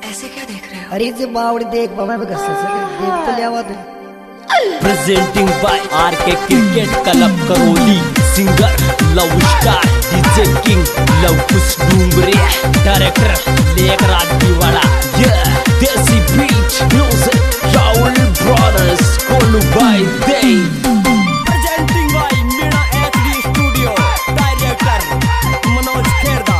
ऐसे क्या देख रहे हो? अरे जे बावड़ी देख मैं भी गस्से से देख तो लिया तू। Presenting by RK cricket club Karauli, singer love star DJ king Lav Kush Dungre, director Lekraj Diwada, Desi beat music Rahul brothers कोलू बाय दे। Presenting by Meena HD studio, director Manoj Kherda.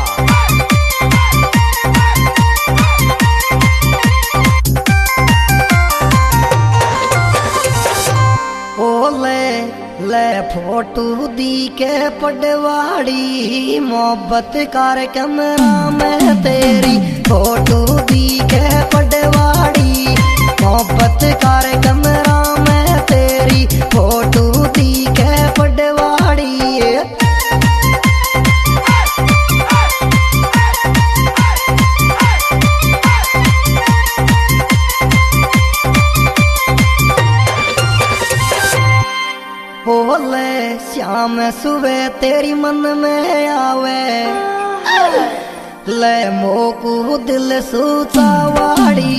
ले फोटो दी के पडवाड़ी, मोहब्बत कर कमरा में तेरी। फोटो दी के पडवाड़ी, मोहब्बत कर कमरा में तेरी। फोटो दी के पडवाड़ी। बोले श्याम सुबह तेरी मन में आवे, ले मोकू दिल सूचावाड़ी।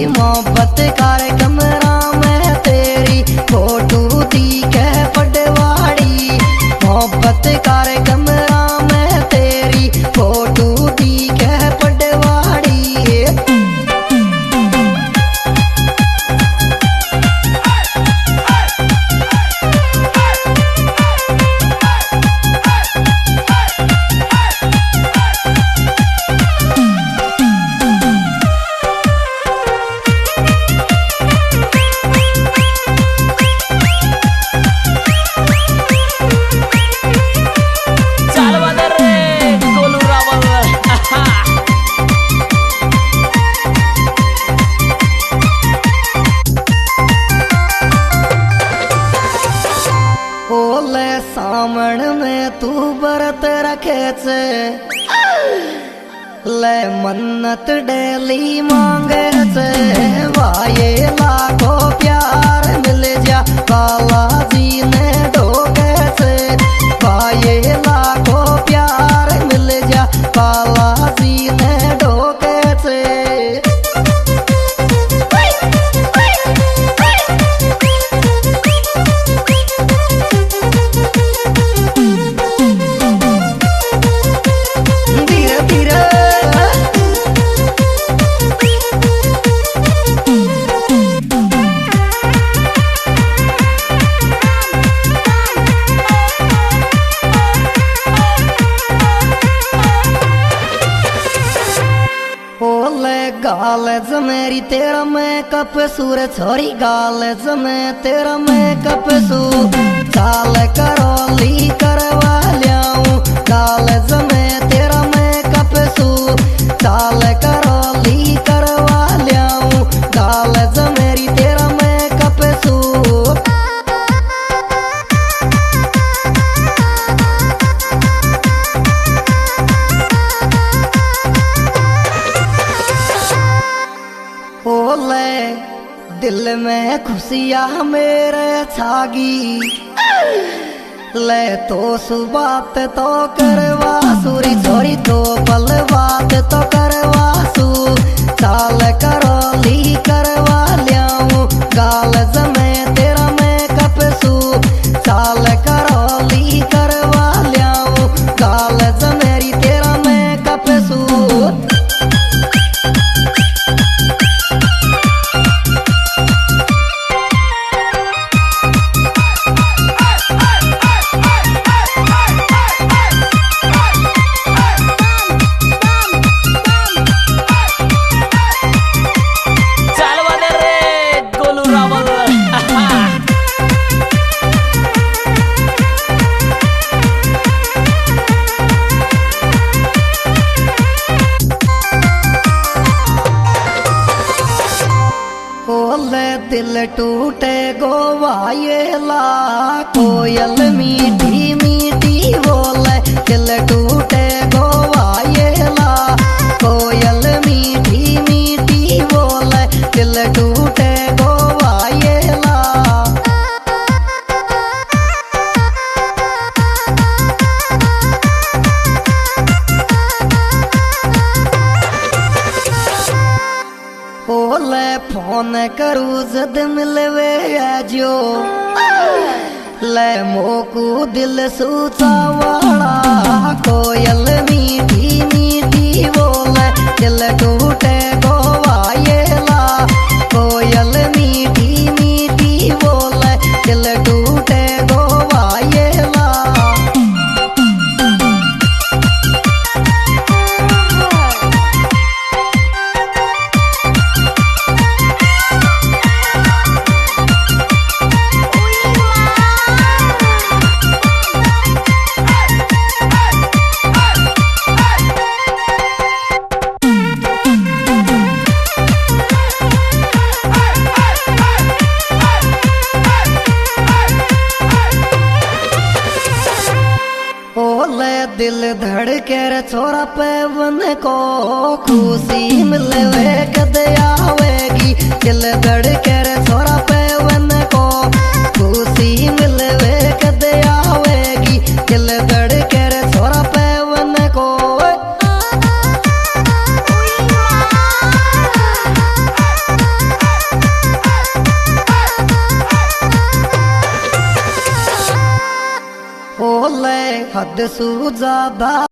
मोहब्बत कर कमरा में तेरी। फोटो दी के पडवाड़ी, मोहब्बत कर कमरा में तेरी। फोटो दी के पडवाड़ी। सामण में तू व्रत रखे से, ले मन्नत डेली मांगे से। वाये लाखों प्यार मिल जा बालाजी ने ढोके से। वाये लाखों प्यार मिल जा बालाजी ने ढोके से। गाल जमेरी तेरा मेकअप सूर छोरी, गाल जमे तेरा मेकअप सू। चाल करौली करवा लियाऊं, गाल जमे तेरा मेकअप सू। चाल करौली करवा लियाऊं, गाल जमेरी तेरा मेकअप सू। दिल में खुशियाँ मेरे छागी, ले तो सुबात तो करवा सूरी छोरी। दो पल बात तो करवा सू। चाल करौली करवा लियाऊं, गाल जमे तेरा मेकअप सू। चाल करौली करवा लियाऊं, गाल जमेरी तेरा मेकअप सू। दिल टूटे गोवायेला, कोयल मीठी मीठी बोले। दिल टूटे गोवायेला, कोयल मीठी मीठी बोले। दिल टूटे गोवायेला। ले फोन करू जद मिलवे आजो ले मोकू दिल सूचा वाला कोयल मीठी मीठी बोले दिल टूटे गोवायेला कोयल मीठी मीठी बोले दिल टूटे गोवायेला दिल धड़के रे छोरा पे वन को खुशी मिलवे कदे आवेगी दिल धड़के रे छोरा पे वन को खुशी मिलवे कदे आवेगी दिल धड़के रे छोरा पे वन को ओले हद सू ज्यादा